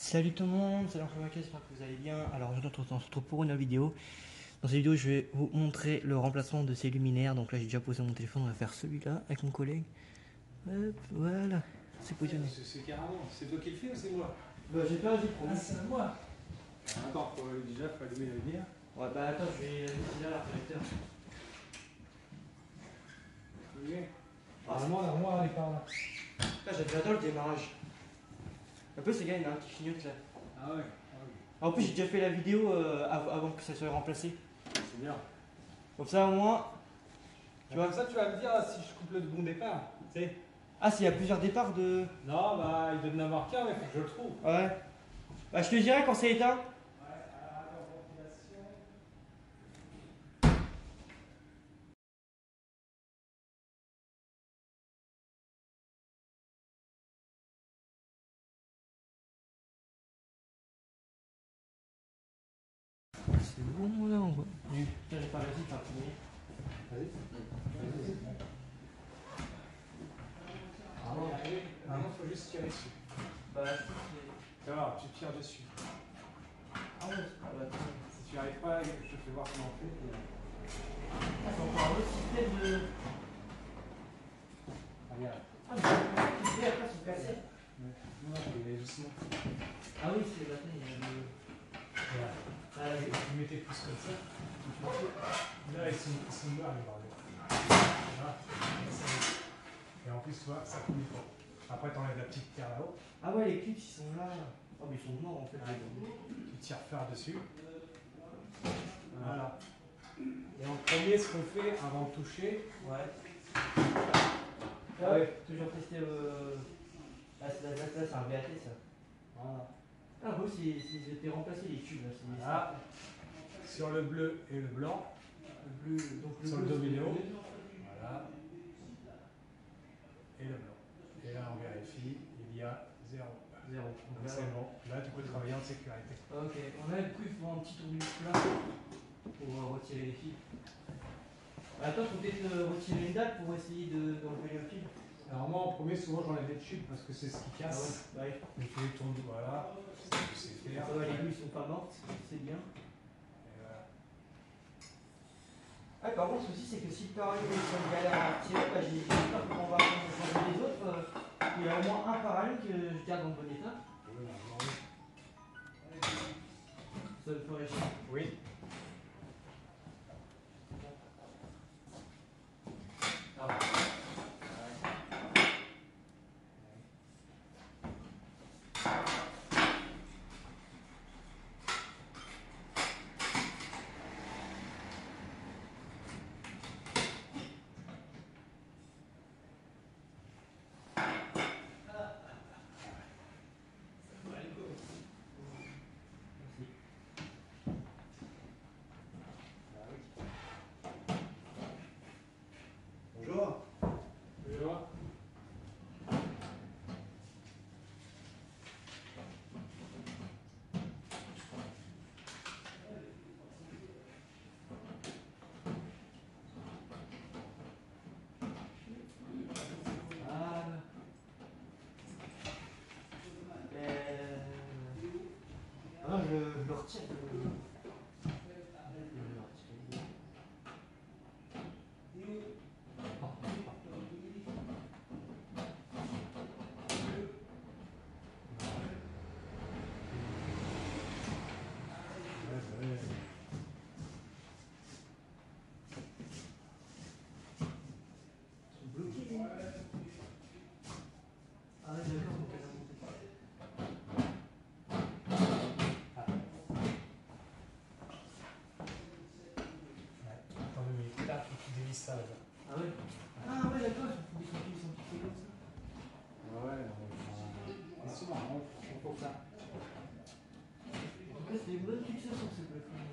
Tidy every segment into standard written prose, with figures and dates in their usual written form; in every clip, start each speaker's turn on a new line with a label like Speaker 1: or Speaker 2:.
Speaker 1: Salut tout le monde, c'est l'enfant Maquet, j'espère que vous allez bien. Alors aujourd'hui on se retrouve pour une vidéo. Dans cette vidéo je vais vous montrer le remplacement de ces luminaires. Donc là j'ai déjà posé mon téléphone, on va faire celui-là avec mon collègue. Hop, voilà, c'est positionné.
Speaker 2: C'est carrément, c'est toi qui le fais ou c'est moi?
Speaker 1: Bah j'ai pas dit pour
Speaker 2: Ah c'est à moi. Attends, déjà faut allumer la lumière.
Speaker 1: Ouais bah attends, je vais laisser là l'arrêteur.
Speaker 2: Normalement l'armoire elle est par là.
Speaker 1: Là j'adore le démarrage. Un peu c'est gars, il y en a un qui clignote là.
Speaker 2: Ah ouais.
Speaker 1: En plus j'ai déjà fait la vidéo avant que ça soit remplacé.
Speaker 2: C'est bien.
Speaker 1: Comme ça au moins.
Speaker 2: Tu vois, comme ça tu vas me dire si je coupe le bon départ. Tu sais.
Speaker 1: Ah s'il y a plusieurs départs de.
Speaker 2: Non bah il doit en avoir qu'un mais faut que je le trouve.
Speaker 1: Ouais. Bah je te dirai quand c'est éteint. C'est bon là on va. J'ai pas réussi par premier.
Speaker 2: Vas-y. Normalement faut juste tirer dessus.
Speaker 1: Bah je pense que.
Speaker 2: Tu vas voir, tu tires dessus.
Speaker 1: Ah ouais,
Speaker 2: Si tu n'y arrives pas, je te fais voir comment on fait.
Speaker 1: c'est encore un autre système de.
Speaker 2: Ah regarde.
Speaker 1: Ah mais c'est après c'est cassé.
Speaker 2: Non, il est doucement.
Speaker 1: Ah oui c'est la il y a le.
Speaker 2: Regarde.
Speaker 1: Ah là,
Speaker 2: Vous mettez plus comme ça. Là, ils sont noirs, les bordels. Voilà. Et en plus, tu vois, ça coule pas. Après, tu enlèves la petite terre là-haut.
Speaker 1: ah ouais les clips ils sont là. Oh mais ils sont morts en fait.
Speaker 2: Tu tires fer dessus. Voilà. Et en premier, ce qu'on fait avant de toucher.
Speaker 1: Ouais.
Speaker 2: Ah ouais.
Speaker 1: Toujours tester là c'est un VAT ça.
Speaker 2: Voilà.
Speaker 1: Ah vous c'était remplacé les tubes là.
Speaker 2: Voilà. Sur le bleu et le blanc.
Speaker 1: Le bleu, donc le
Speaker 2: Sur
Speaker 1: bleu,
Speaker 2: le domino.
Speaker 1: c'est le bleu.
Speaker 2: Voilà. Et le blanc. Et là, on vérifie. Il y a 0.
Speaker 1: Zéro.
Speaker 2: Donc c'est bon. Là, tu peux travailler en sécurité.
Speaker 1: Ok, on a le coup, il faut un petit tournevis plat pour retirer les fils. Attends, faut peut-être retirer une dalle pour essayer d'enlever le fil.
Speaker 2: Alors moi en premier souvent j'enlève les tubes parce que c'est ce qui
Speaker 1: Ah
Speaker 2: casse.
Speaker 1: ouais, ouais.
Speaker 2: Donc tu les tournes, voilà, tu sais faire.
Speaker 1: Ça va, les boules sont pas mortes, c'est bien.
Speaker 2: Et voilà.
Speaker 1: Ah, par contre, le souci, c'est que si le parallèle est une galère à retirer, bah, j'espère qu'on va changer les autres. Il y a au moins un parallèle que je garde en bon état.
Speaker 2: Oui, normalement, oui.
Speaker 1: Ça me ferait chier.
Speaker 2: Oui.
Speaker 1: Ah ouais.
Speaker 3: Bonjour.
Speaker 2: Bonjour.
Speaker 1: Ah, je le retire. Ah ouais, d'accord, donc elle a monté.
Speaker 2: Ouais. Attends 2 minutes. Là, faut que tu dévisses ça là.
Speaker 1: Ah ouais. Ah ouais, d'accord, ils sont piqués comme ça.
Speaker 2: Ouais, c'est souvent, on faut ça.
Speaker 1: En tout cas, c'est des bonnes fixations ces plafonds.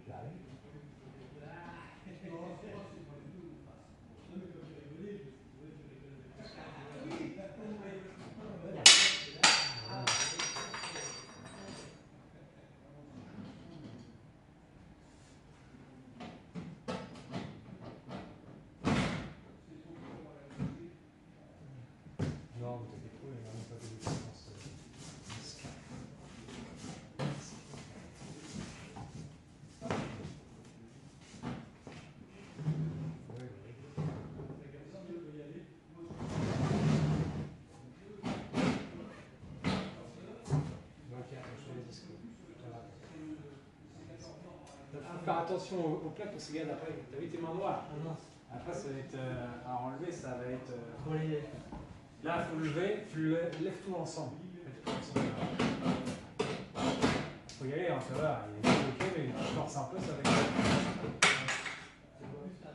Speaker 2: J'arrive. faire attention aux plaques parce que regarde après, t'as vu tes mains noires.
Speaker 1: Ah non.
Speaker 2: Après ça va être à enlever, ça va être.
Speaker 1: Faut les...
Speaker 2: Là il faut lever, tu lèves tout ensemble. Faut y aller, hein, ça va, il est ok, mais tu forces un peu, ça va être.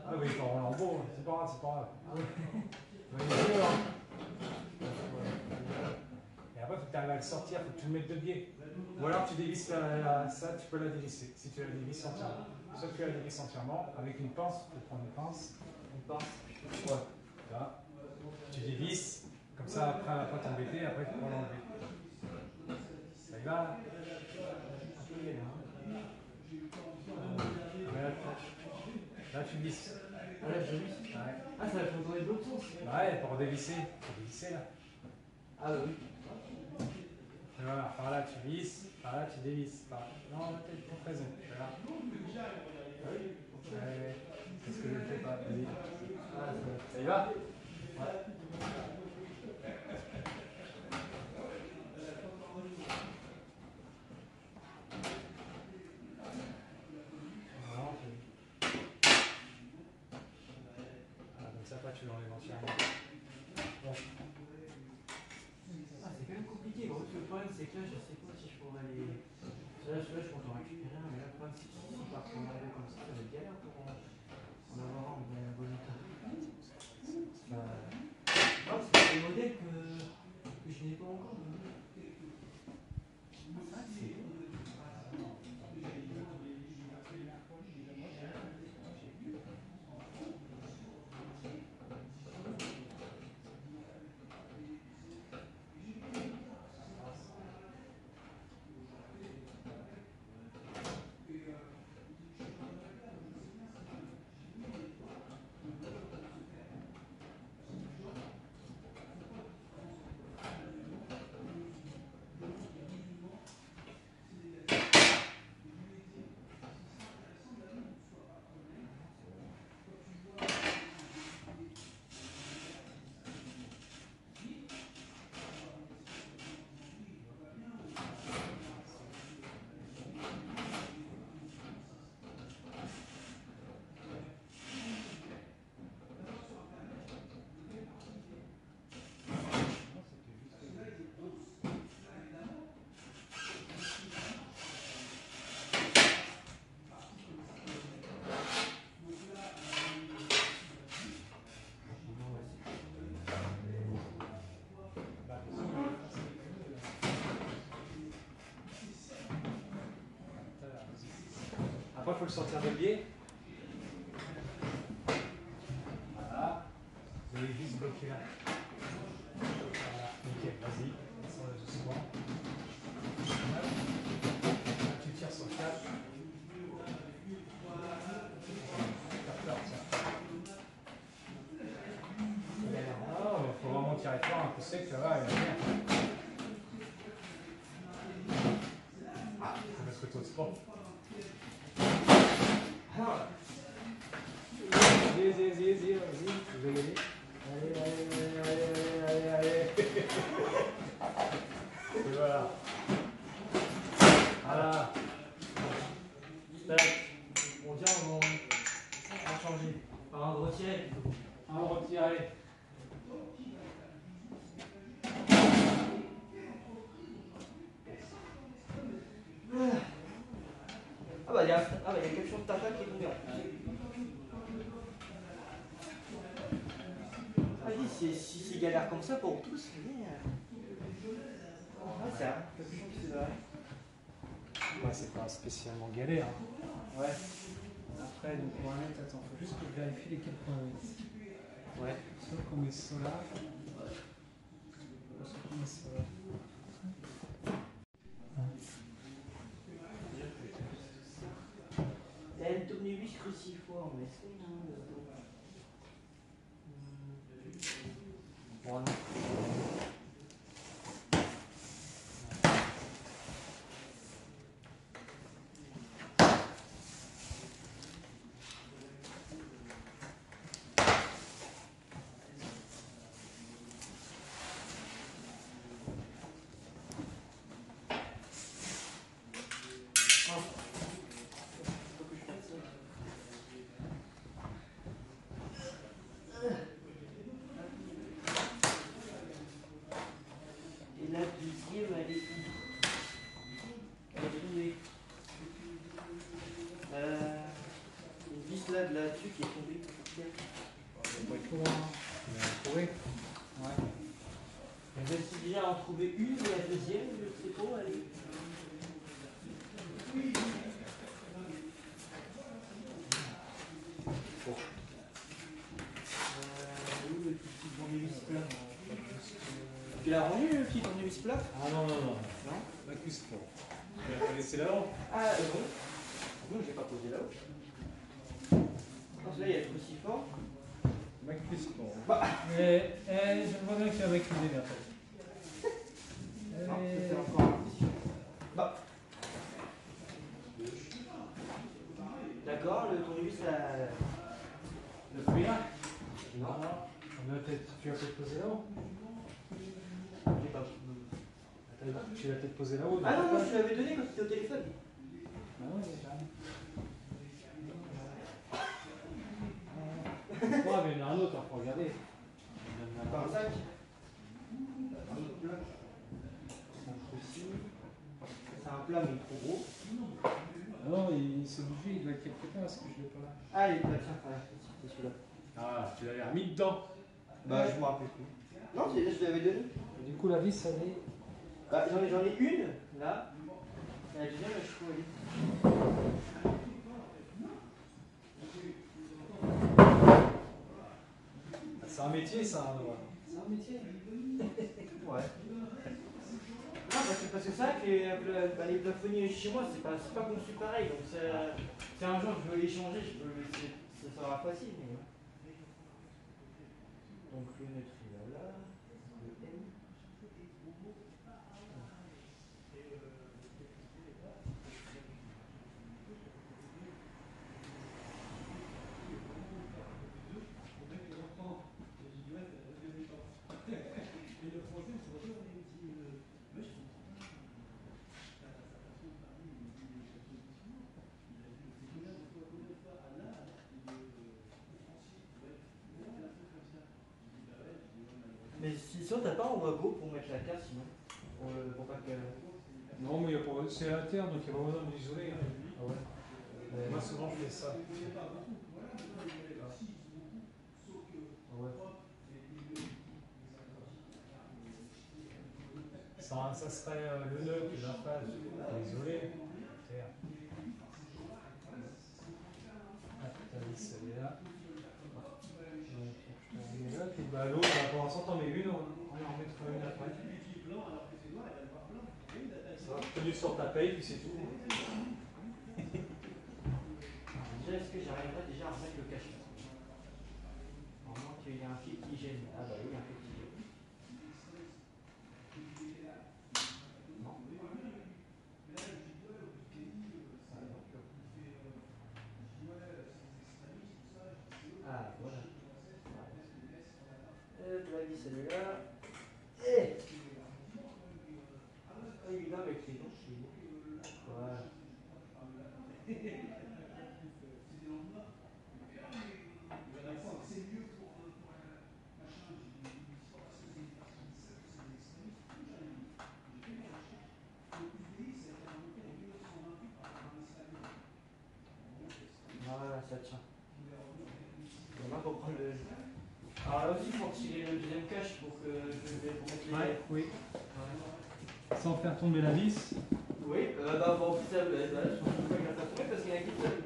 Speaker 2: Ah oui, il faut en beau, c'est pas grave, c'est pas grave. Vas-y, hein. Et après, il faut que tu arrives à le sortir, il faut que tu le mettes de biais. Ou alors tu dévisses ça, tu peux la dévisser, si tu la dévisses entièrement. Soit tu la dévisses entièrement avec une pince, tu peux prendre une pince.
Speaker 1: Une pince.
Speaker 2: Ouais. Là, tu dévisses, comme ça après, on va pas t'embêter, après tu pourras l'enlever. Ça y va là? Là tu visses.
Speaker 1: Ah là, je vis.
Speaker 2: Ouais.
Speaker 1: Ah, ça va faut tourner de l'autre sens.
Speaker 2: Ouais, pour dévisser. Faut dévisser là.
Speaker 1: Ah bah oui.
Speaker 2: Et voilà, par là tu visses, par là tu dévisses. Non, peut-être pour raison. Voilà. Ouais, c'est ce que je ne fais pas. Vas-y.
Speaker 1: Ah,
Speaker 2: Ça y va?
Speaker 1: Ouais.
Speaker 2: Comme ça, après tu l'enlèves entièrement.
Speaker 1: Ah, c'est quand même compliqué. Gros, le problème, c'est que là, je sais pas si je pourrais les. Là, je compte en récupérer un, mais là, le problème, c'est que si je pars pour m'enlever comme ça va être galère pour en avoir un en bon état. Non, c'est des modèles que je n'ai pas encore. Ah, c'est bon.
Speaker 2: Après, il faut le sortir de biais. Voilà. Vous allez juste bloquer là. Voilà. Ok, vas-y. Descends doucement. Là, tu tires sur le câble. Faire peur, ça. Non, il faut vraiment tirer fort, un coup sec, ça va, il va bien. C'est parce que toi, c'est pas. Vas-y, vas-y, vas-y, vas-y, vous allez aller. Allez. Et voilà. Voilà.
Speaker 1: Tac. Bon, tiens, on va changer. Enfin, on va retirer plutôt.
Speaker 2: On va retirer.
Speaker 1: Ah bah il y a quelque chose de tata qui est ouvert. Ah oui, si c'est galère comme ça pour tous, c'est bien. Ah, c'est un peu plus c'est vrai.
Speaker 2: Ouais, c'est pas spécialement galère. Hein.
Speaker 1: Ouais. Après, donc on va mettre, attends, faut juste que je vérifie lesquels points. Ouais.
Speaker 2: Soit qu'on met ça là. Soit qu'on met ça là.
Speaker 1: Elle tourne 8 6 fois, on essaie. Bon, non. de là-dessus qui est tombé.
Speaker 2: On va être loin. Tu vas la trouver. Ouais.
Speaker 1: Je vais essayer déjà en trouver une et la deuxième, je sais pas, allez. Où le petit tournevis plat? Tu l'as rendu le petit tournevis plat?
Speaker 2: Ah non, non, non.
Speaker 1: Non?
Speaker 2: La cuisse pas. Tu l'as laissé là-haut.
Speaker 1: Ah bon? Non, j'ai pas posé là-haut. Parce que là, il y a le crucifort.
Speaker 2: Ma cuisse pas.
Speaker 1: Bah.
Speaker 2: Mais je vois bien qu'il y a avec l'idée bientôt.
Speaker 1: Non, c'est encore un petit. Bah. D'accord, le tournevis là.
Speaker 2: Le prix là.
Speaker 1: Non.
Speaker 2: Tu vas peut-être poser là-haut.
Speaker 1: J'ai pas.
Speaker 2: Tu l'as peut-être posé là-haut.
Speaker 1: Ah non, non, je te l'avais donné quand tu étais au téléphone.
Speaker 2: Ah oui, déjà. Ouais, mais il y en a un autre, il faut regarder.
Speaker 1: Dans le sac. C'est un plat mais trop gros.
Speaker 2: Ah non, c'est obligé, il doit être quelque part parce que je l'ai pas là.
Speaker 1: Ah, il est pas tiens, voilà, c'est celui-là.
Speaker 2: Ah, tu l'avais remis dedans.
Speaker 1: Bah, je me rappelle plus. Non, je l'avais donné.
Speaker 2: Du coup, la vis, elle est.
Speaker 1: Bah, j'en ai une, là. Et la deuxième, je trouve, elle est.
Speaker 2: C'est un métier, ça. C'est un métier.
Speaker 1: Ouais. Non, parce que ça, les plafonniers chez moi, c'est pas conçu pareil. Donc, c'est un jour que je veux les changer, ça sera facile. Mais... Donc, le neutre, il est là. Le N. Mais sinon, t'as pas un wago pour mettre la carte, sinon pour pas que.
Speaker 2: Non, mais c'est à terre, donc il n'y a pas besoin de l'isoler. Ah ouais. Moi, souvent, je fais ça. Ah ouais. Ça serait le nœud qui est la phase pour isoler. Terre. Ah, ta vis, elle est là. Je te là, puis bah, l'autre, pour l'instant, t'en mets une, on va en mettre une après. Ça va, je te dis sur ta paye, puis c'est tout.
Speaker 1: Déjà, est-ce que j'arriverai déjà à remettre le cachet? À moins qu'il y ait un fil qui gêne. Ah bah oui, un fil qui gêne. Non. Ah voilà. La vis, celui-là. Et il est là avec les dents. Voilà. Voilà, ça tient. Maintenant, faut prendre le. Alors là aussi, il faut retirer le deuxième cache pour que je vais mettre les.
Speaker 2: Ouais, oui. Ouais. Sans faire tomber la vis.
Speaker 1: Oui, bah bon, ça, je pense pas qu'il va faire tomber parce qu'il y en a qu'une seule.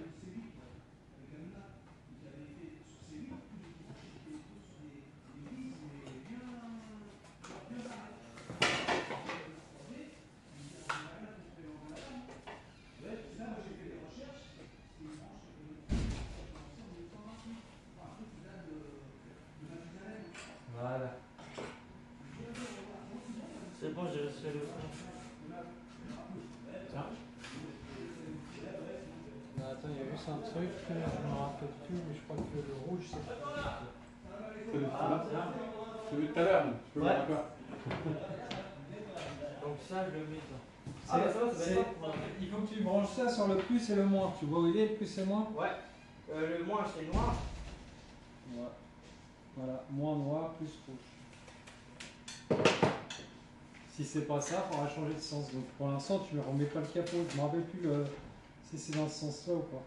Speaker 1: Voilà. C'est bon, j'ai reçu le
Speaker 2: Tiens. Attends, il y a juste un truc, je me rappelle plus, mais je crois que le rouge c'est pas.
Speaker 3: Celui de tout à l'heure, je peux le
Speaker 1: Ouais.
Speaker 3: voir encore.
Speaker 1: Donc ça, je le mets là.
Speaker 2: Ah, bah, ça va, ça va être bon. Il faut que tu branches ça sur le plus et le moins. Tu vois où il est, le plus et le moins?
Speaker 1: Ouais. Le moins, c'est noir.
Speaker 2: Ouais. Voilà, moins noir, plus rouge. Si c'est pas ça, il faudra changer de sens. Donc pour l'instant, tu ne remets pas le capot. Je me rappelle plus si c'est dans ce sens-là ou pas.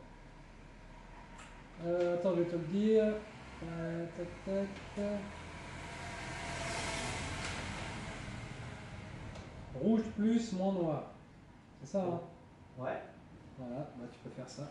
Speaker 2: Attends, je vais te le dire. Tac, tac, tac. Rouge plus moins noir. C'est ça, hein?
Speaker 1: Ouais.
Speaker 2: Voilà, bah, tu peux faire ça.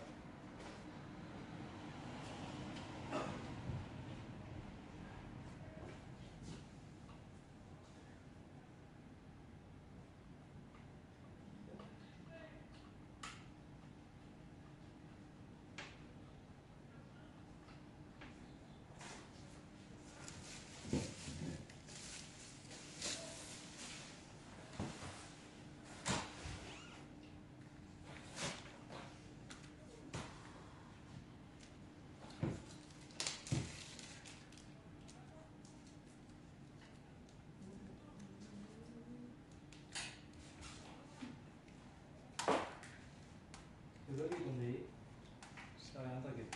Speaker 1: Le bug est tombé.
Speaker 2: C'est rien, t'inquiète.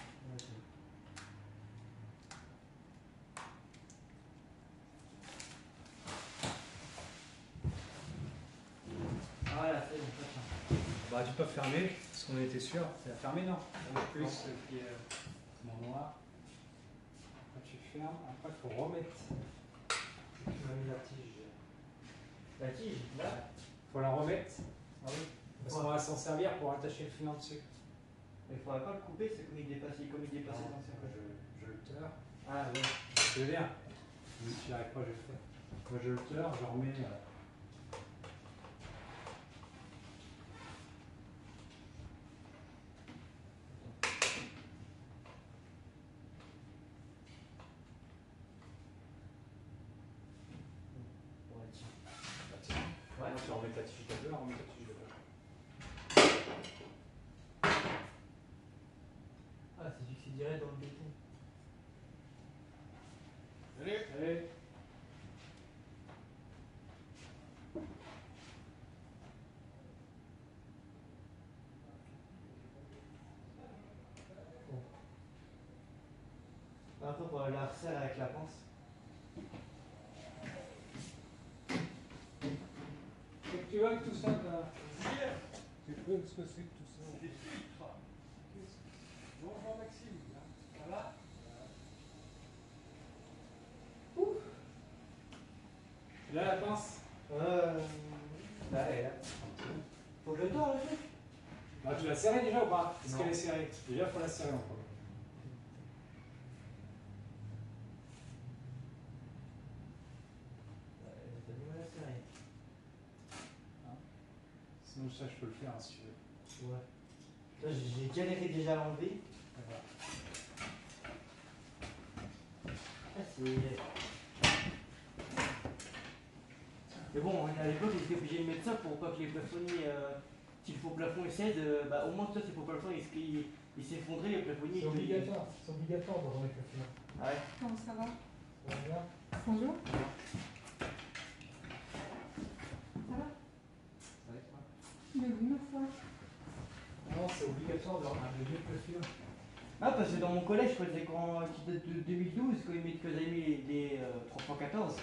Speaker 1: Ah là, c'est bon, ça tient.
Speaker 2: Bah, tu peux fermer, parce qu'on était sûr. C'est à fermer, non? Rouge plus, qui est moins noir. Après, tu fermes. Après, il faut remettre. Tu m'as mis la tige.
Speaker 1: La tige, là.
Speaker 2: Faut la remettre.
Speaker 1: Ah oui.
Speaker 2: Parce qu'on va s'en servir pour attacher le fil en dessus.
Speaker 1: Mais il faudrait pas le couper, c'est comme il dépassait dans ce
Speaker 2: Moi, je le teure.
Speaker 1: Ah ouais.
Speaker 2: Je veux dire. Si j'y arrive pas, je le fais. Moi, je le teure, je remets.
Speaker 1: Ouais, tiens.
Speaker 2: Ouais, tu remets ta tige de beurre, remets ta tige de beurre.
Speaker 1: Ah, c'est fixé direct dans le béton.
Speaker 2: Allez, allez.
Speaker 1: Après, on va la resserrer avec la pince.
Speaker 2: Qu'est-ce que tu veux avec tout ça, là? Tu veux ce que c'est que tout ça?
Speaker 1: C'est des filtres.
Speaker 2: Bonjour Maxime, ça va? Là, la pince.
Speaker 1: Là, elle est là. Faut que je le tord, le truc.
Speaker 2: Bah, tu l'as serrée déjà ou pas? Est-ce
Speaker 1: Non.
Speaker 2: qu'elle est serrée? Déjà, il faut la serrer encore.
Speaker 1: T'as du mal à serrer.
Speaker 2: Sinon, ça, je peux le faire hein, si tu veux.
Speaker 1: Ouais. Là, j'ai galéré déjà à l'enlever.
Speaker 2: Voilà.
Speaker 1: Ah, c'est. Mais bon, à l'époque, ils étaient obligés de mettre ça pour pas que les plafonniers, si le faux plafond il cède, bah au moins ça, si le faux plafond il s'effondrait, les plafonniers.
Speaker 2: C'est obligatoire dans les plafonds.
Speaker 1: Ah ouais.
Speaker 4: Comment ça va?
Speaker 2: Ça va bien?
Speaker 4: Bonjour. Ça va?
Speaker 2: Ça va et toi?
Speaker 4: Mais oui, ma foi.
Speaker 2: Non, c'est obligatoire de vieux plafond.
Speaker 1: Ah, parce que dans mon collège, je faisais qui date de 2012, quand ils avaient mis les 314,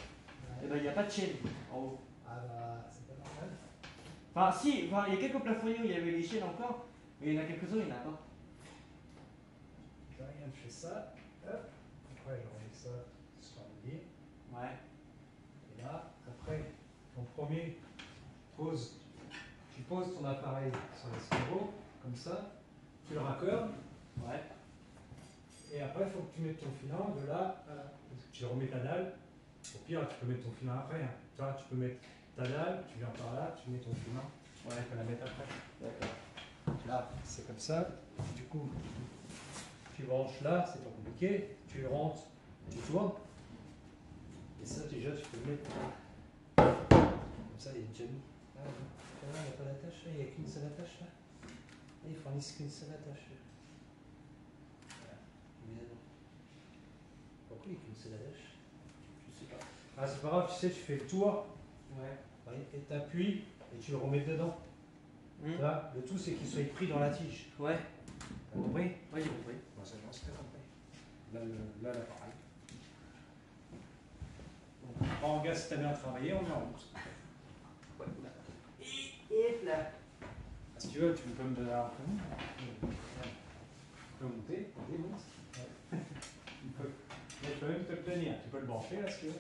Speaker 1: et ben il n'y a pas de chaîne en haut.
Speaker 2: Ah bah, c'est pas normal.
Speaker 1: Enfin, si, enfin, il y a quelques plafonniers où il y avait les chaînes encore, mais il y en a quelques-uns, il n'y en a pas.
Speaker 2: Je regarde, je fais ça. Hop. Après, je remets ça sur le lit.
Speaker 1: Ouais.
Speaker 2: Et là, après, en premier, tu poses ton appareil sur l'escabeau, comme ça. Tu le raccordes.
Speaker 1: Ouais.
Speaker 2: Et après, il faut que tu mettes ton filin de là à là. Tu remets ta dalle. Au pire, tu peux mettre ton filin après. Hein. Tu vois, tu peux mettre ta dalle, tu viens par là, tu mets ton filin.
Speaker 1: Ouais.
Speaker 2: Tu peux la mettre après.
Speaker 1: D'accord.
Speaker 2: Là, c'est comme ça. Du coup, tu branches là, c'est pas compliqué. Tu le rentres, tu tournes. Et ça, déjà, tu peux le mettre. Comme ça, il est déjà mis. Ah, il n'y a pas d'attache, il n'y a qu'une seule attache là. Et ils fournissent qu'une seule attache. Voilà, évidemment. Pourquoi il n'y a qu'une seule attache? Je sais pas. Ah, c'est pas grave, tu sais, tu fais le tour.
Speaker 1: Ouais.
Speaker 2: Et tu appuies et tu le remets dedans. Là, le tout, c'est qu'il soit pris dans la tige.
Speaker 1: Ouais.
Speaker 2: T'as compris?
Speaker 1: Ouais, j'ai compris.
Speaker 2: Moi, ça, j'en sais compris. Là, l'appareil. En gaz, si t'as bien travaillé, on est en route.
Speaker 1: Ouais. Et là.
Speaker 2: Si tu veux, tu peux me donner un peu. Tu peux monter, on démonte. peux même te le tenir. Tu peux le brancher là si tu veux.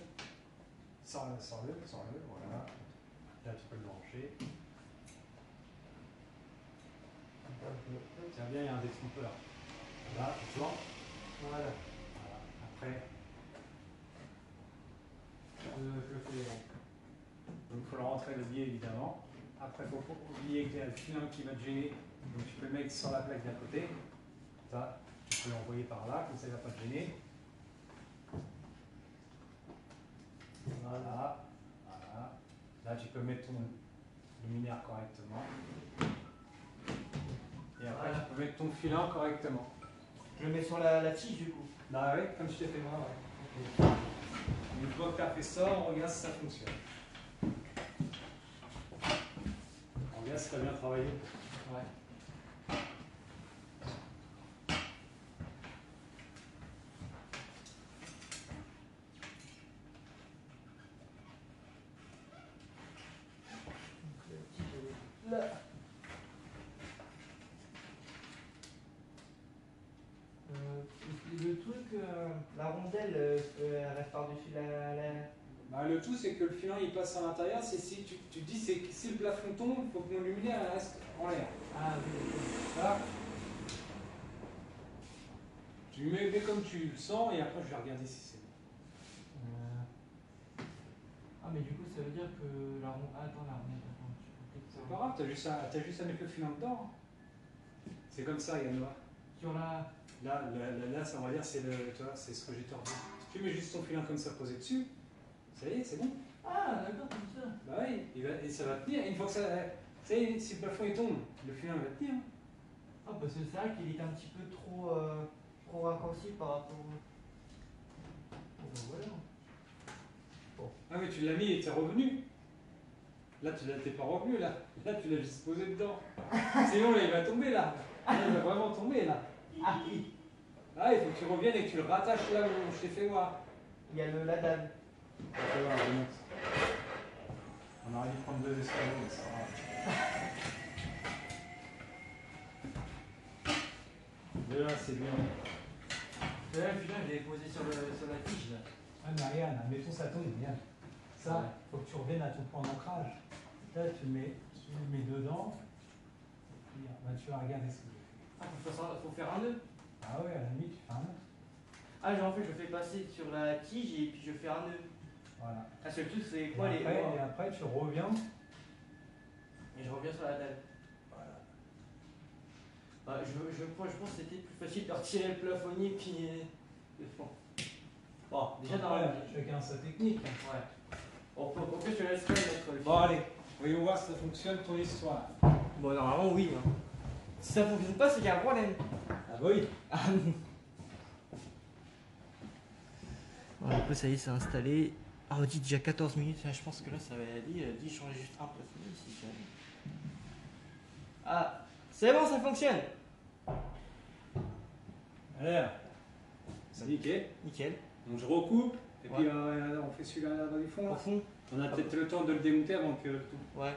Speaker 2: Sors-le, voilà. Là tu peux le brancher. Tiens bien, il y a un détrompeur. Là, tu vois.
Speaker 1: Voilà.
Speaker 2: Voilà. Après,
Speaker 1: Je le fais.
Speaker 2: donc il faut le rentrer le biais évidemment. Après, il faut pas oublier qu'il y a le filin qui va te gêner. Donc tu peux le mettre sur la plaque d'à côté. Ça, tu peux l'envoyer par là, comme ça il ne va pas te gêner. Voilà. Voilà. Là, tu peux mettre ton luminaire correctement. Et après,
Speaker 1: Voilà.
Speaker 2: tu peux mettre ton filin correctement.
Speaker 1: Je le mets sur la tige du coup.
Speaker 2: Bah oui, comme je t'ai fait moi. Ouais. Une fois que tu as fait ça, on regarde si ça fonctionne. On regarde si tu as bien travaillé.
Speaker 1: Ouais. Là. Le truc, la rondelle, elle reste par-dessus la...
Speaker 2: Bah, le tout, c'est que le filin il passe à l'intérieur. C'est si tu dis c'est que si le plafond tombe, il faut que mon luminaire elle reste en l'air.
Speaker 1: Ah oui,
Speaker 2: Là, tu mets comme tu le sens et après je vais regarder si c'est bon.
Speaker 1: Ah mais du coup ça veut dire que la rondelle... Ah, attends, la rondelle, attends.
Speaker 2: C'est pas grave, t'as juste à mettre le filin dedans. C'est comme ça, Yann.
Speaker 1: Sur la...
Speaker 2: Là, ça, on va dire, c'est ce que j'ai tordu. Si tu mets juste ton filin comme ça posé dessus, ça y est, c'est bon.
Speaker 1: Ah d'accord, comme ça.
Speaker 2: Bah oui, et ça va tenir. Une fois que ça y est, si le plafond il tombe, le filin va tenir.
Speaker 1: Ah parce que c'est vrai qu'il était un petit peu trop raccourci par rapport au... Oh ben voilà.
Speaker 2: Ah mais tu l'as mis et t'es revenu. Là, t'es pas revenu là. Là, tu l'as juste posé dedans. Sinon, là, il va tomber là. Là, il va vraiment tomber là.
Speaker 1: Ah oui.
Speaker 2: Ah, il faut que tu reviennes et que tu le rattaches là où je t'ai fait voir.
Speaker 1: Il y a la dalle.
Speaker 2: On va voir, je monte. On aurait dû prendre 2 escaliers, mais ça va. Là, c'est bien.
Speaker 1: Là, le filin, je l'ai posé sur la tige là.
Speaker 2: Ah, mais regarde, mettons ça tombe, regarde. Ça,
Speaker 1: Ouais.
Speaker 2: faut que tu reviennes à ton point d'ancrage. Là, tu le mets dedans. Et puis, bah, tu vas regarder ce que j'ai fait.
Speaker 1: Ah, faut faire un nœud.
Speaker 2: Ah ouais, à la limite, tu fais un nœud.
Speaker 1: Ah, en fait, je fais passer sur la tige et puis je fais un nœud.
Speaker 2: Voilà.
Speaker 1: Ah, c'est le truc, c'est
Speaker 2: Et
Speaker 1: quoi les...
Speaker 2: après, tu reviens.
Speaker 1: Et je reviens sur la dalle.
Speaker 2: Voilà.
Speaker 1: Bah, je pense que c'était plus facile de retirer le plafonnier puis le fond. Bon, déjà dans la...
Speaker 2: Chacun sa technique.
Speaker 1: Ouais. Bon, pour que je te laisse pas mettre le
Speaker 2: Bon, allez, voyons voir si ça fonctionne ton histoire.
Speaker 1: Bon, normalement, oui. Hein. Si ça fonctionne pas, c'est qu'il y a un problème.
Speaker 2: Ah bah oui.
Speaker 1: Voilà, un peu, ça y est, c'est installé. Ah, on dit déjà 14 minutes. Je pense que là, ça va aller. Elle dit changer juste un plafonnier si jamais. Ah, c'est bon, ça fonctionne.
Speaker 2: Alors, c'est nickel.
Speaker 1: Nickel.
Speaker 2: Donc je recoupe, et
Speaker 1: Ouais.
Speaker 2: puis on fait celui-là dans du fond.
Speaker 1: Au
Speaker 2: Là.
Speaker 1: fond.
Speaker 2: On a peut-être le temps de le démonter avant que tout.
Speaker 1: Ouais.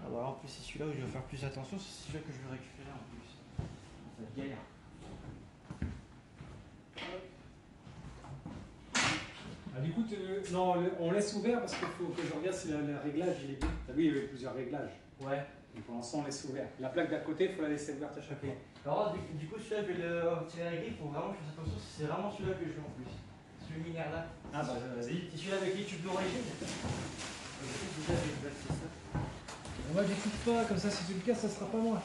Speaker 1: Ah bah en plus c'est celui-là où je vais faire plus attention, c'est celui-là que je vais récupérer en plus. Ça va être galère.
Speaker 2: Ah, du coup, non, on laisse ouvert parce qu'il faut que je regarde si le réglage il est bien. T'as vu, il y avait plusieurs réglages.
Speaker 1: Ouais.
Speaker 2: Donc pour l'instant, on laisse ouvert. La plaque d'à côté, il faut la laisser ouverte à chaque fois.
Speaker 1: Alors du coup celui-là je vais le retirer la grille, il faut vraiment que je fasse attention, c'est vraiment celui-là que je veux en plus. Ce luminaire là.
Speaker 2: Ah bah vas-y.
Speaker 1: C'est celui-là avec l'étude d'origine. Déjà je vais placer ça.
Speaker 2: Moi j'écoute pas, comme ça si tu le casses, ça sera pas moi.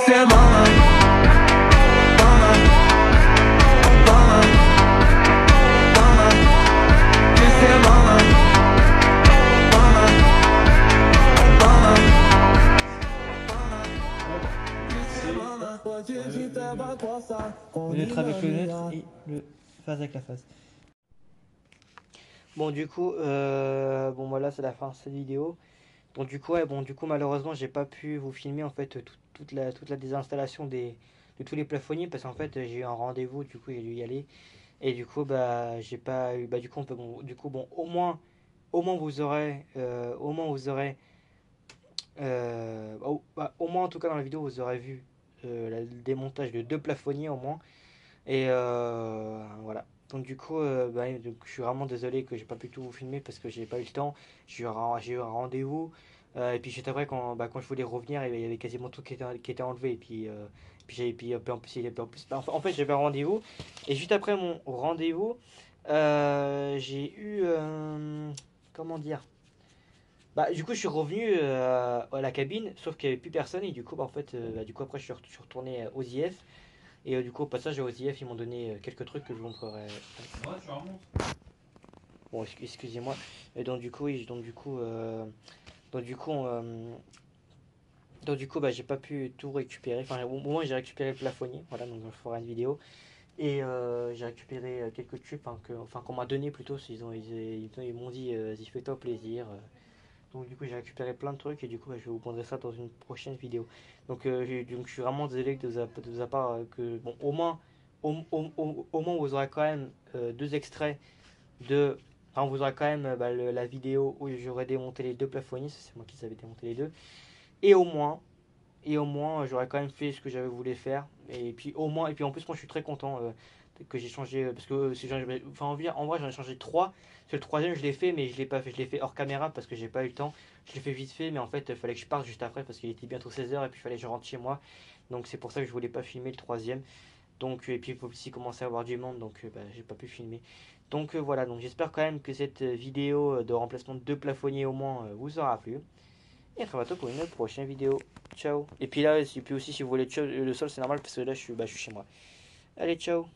Speaker 5: c'est maman.
Speaker 1: Le neutre avec le neutre et le phase avec la phase. Bon du coup, bon voilà c'est la fin de cette vidéo. Donc du coup, ouais, bon du coup malheureusement j'ai pas pu vous filmer en fait toute la désinstallation de tous les plafonniers parce qu'en fait j'ai eu un rendez-vous, du coup j'ai dû y aller et du coup bah j'ai pas eu, bah du coup bon au moins vous aurez au moins en tout cas dans la vidéo vous aurez vu le démontage de 2 plafonniers au moins et voilà. Donc du coup, donc, je suis vraiment désolé que j'ai pas pu tout vous filmer parce que j'ai pas eu le temps. J'ai eu un rendez-vous et puis juste après quand je voulais revenir, il y avait quasiment tout qui était enlevé et puis en fait j'avais un rendez-vous et juste après mon rendez-vous, j'ai eu comment dire. Bah, du coup, je suis revenu à la cabine, sauf qu'il n'y avait plus personne et du coup, du coup après je suis retourné aux IF. Et du coup, au passage, aux IF, ils m'ont donné quelques trucs que je vous montrerai.
Speaker 6: Ouais, tu remontes.
Speaker 1: Bon, excusez-moi. Et donc, du coup, oui, donc, du coup, bah, j'ai pas pu tout récupérer. Enfin, au moins, j'ai récupéré le plafonnier. Voilà, donc je ferai une vidéo. Et j'ai récupéré quelques tubes qu'on m'a donné plutôt. Ils m'ont dit, vas-y, fais-toi plaisir. Donc du coup j'ai récupéré plein de trucs et du coup je vais vous montrer ça dans une prochaine vidéo. Donc, je suis vraiment désolé de vous part que bon au moins vous aurez quand même 2 extraits de. Enfin, vous aurez quand même la vidéo où j'aurais démonté les 2 plafonniers, c'est moi qui les avais démonté les deux. Et au moins j'aurais quand même fait ce que j'avais voulu faire. Et puis et puis en plus moi je suis très content que j'ai changé parce que en vrai j'en ai changé 3. C'est le troisième je l'ai fait mais je l'ai pas fait, je l'ai fait hors caméra parce que j'ai pas eu le temps. Je l'ai fait vite fait mais en fait il fallait que je parte juste après parce qu'il était bientôt 16h et puis il fallait que je rentre chez moi. Donc c'est pour ça que je voulais pas filmer le troisième. Donc et puis il faut aussi commencer à avoir du monde donc j'ai pas pu filmer. Donc voilà, donc j'espère quand même que cette vidéo de remplacement de 2 plafonniers au moins vous aura plu. Et à très bientôt pour une prochaine vidéo. Ciao. Et puis là, aussi si vous voulez le sol, c'est normal parce que là je suis chez moi. Allez, ciao.